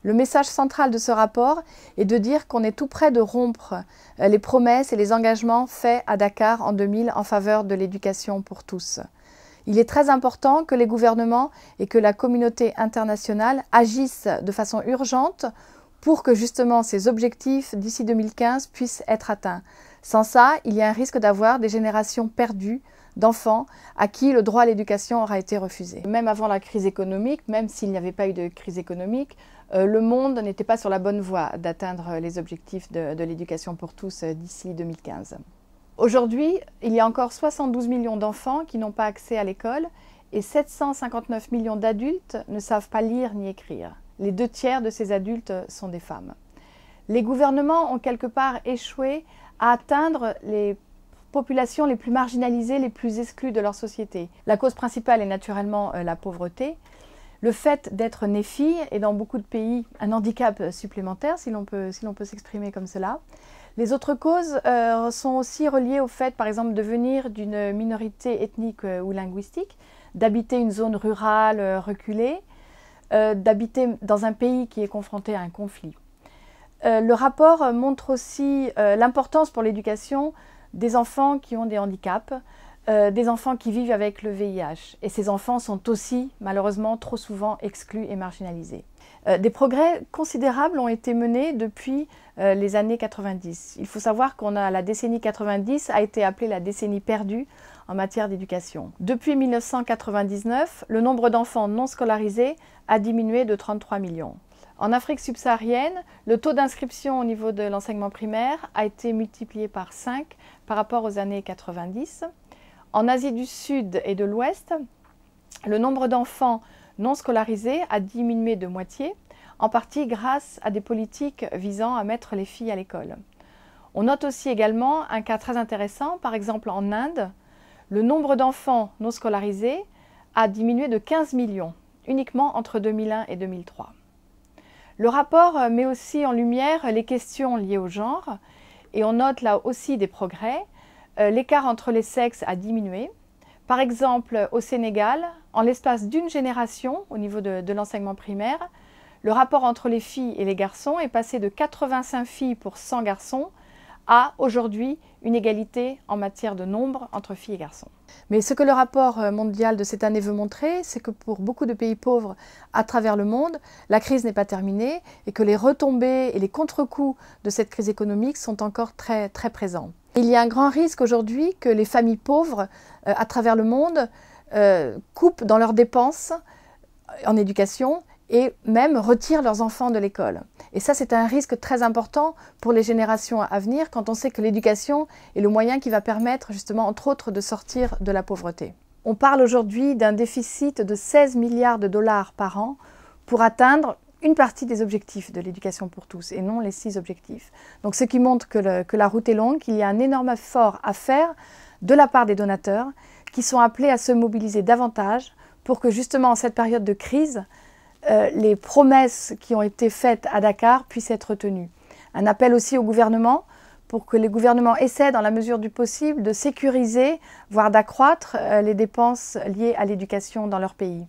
Le message central de ce rapport est de dire qu'on est tout près de rompre les promesses et les engagements faits à Dakar en 2000 en faveur de l'éducation pour tous. Il est très important que les gouvernements et que la communauté internationale agissent de façon urgente pour que justement ces objectifs d'ici 2015 puissent être atteints. Sans ça, il y a un risque d'avoir des générations perdues d'enfants à qui le droit à l'éducation aura été refusé. Même avant la crise économique, même s'il n'y avait pas eu de crise économique, le monde n'était pas sur la bonne voie d'atteindre les objectifs de l'éducation pour tous d'ici 2015. Aujourd'hui, il y a encore 72 millions d'enfants qui n'ont pas accès à l'école et 759 millions d'adultes ne savent pas lire ni écrire. Les 2/3 de ces adultes sont des femmes. Les gouvernements ont quelque part échoué à atteindre les populations les plus marginalisées, les plus exclues de leur société. La cause principale est naturellement la pauvreté. Le fait d'être née fille est dans beaucoup de pays un handicap supplémentaire, si l'on peut s'exprimer comme cela. Les autres causes sont aussi reliées au fait, par exemple, de venir d'une minorité ethnique ou linguistique, d'habiter une zone rurale reculée, d'habiter dans un pays qui est confronté à un conflit. Le rapport montre aussi l'importance pour l'éducation des enfants qui ont des handicaps, des enfants qui vivent avec le VIH. Et ces enfants sont aussi, malheureusement, trop souvent exclus et marginalisés. Des progrès considérables ont été menés depuis les années 90. Il faut savoir la décennie 90 a été appelée la décennie perdue en matière d'éducation. Depuis 1999, le nombre d'enfants non scolarisés a diminué de 33 millions. En Afrique subsaharienne, le taux d'inscription au niveau de l'enseignement primaire a été multiplié par 5 par rapport aux années 90. En Asie du Sud et de l'Ouest, le nombre d'enfants non scolarisés a diminué de moitié, en partie grâce à des politiques visant à mettre les filles à l'école. On note aussi également un cas très intéressant, par exemple en Inde, le nombre d'enfants non scolarisés a diminué de 15 millions, uniquement entre 2001 et 2003. Le rapport met aussi en lumière les questions liées au genre et on note là aussi des progrès. L'écart entre les sexes a diminué. Par exemple, au Sénégal, en l'espace d'une génération, au niveau de l'enseignement primaire, le rapport entre les filles et les garçons est passé de 85 filles pour 100 garçons à aujourd'hui une égalité en matière de nombre entre filles et garçons. Mais ce que le rapport mondial de cette année veut montrer, c'est que pour beaucoup de pays pauvres à travers le monde, la crise n'est pas terminée et que les retombées et les contre-coups de cette crise économique sont encore très présents. Il y a un grand risque aujourd'hui que les familles pauvres à travers le monde coupent dans leurs dépenses en éducation et même retirent leurs enfants de l'école. Et ça, c'est un risque très important pour les générations à venir quand on sait que l'éducation est le moyen qui va permettre justement, entre autres, de sortir de la pauvreté. On parle aujourd'hui d'un déficit de 16 milliards de dollars par an pour atteindre une partie des objectifs de l'éducation pour tous et non les 6 objectifs. Donc ce qui montre que la route est longue, qu'il y a un énorme effort à faire de la part des donateurs qui sont appelés à se mobiliser davantage pour que justement en cette période de crise, les promesses qui ont été faites à Dakar puissent être tenues. Un appel aussi au gouvernement pour que les gouvernements essaient dans la mesure du possible de sécuriser, voire d'accroître les dépenses liées à l'éducation dans leur pays.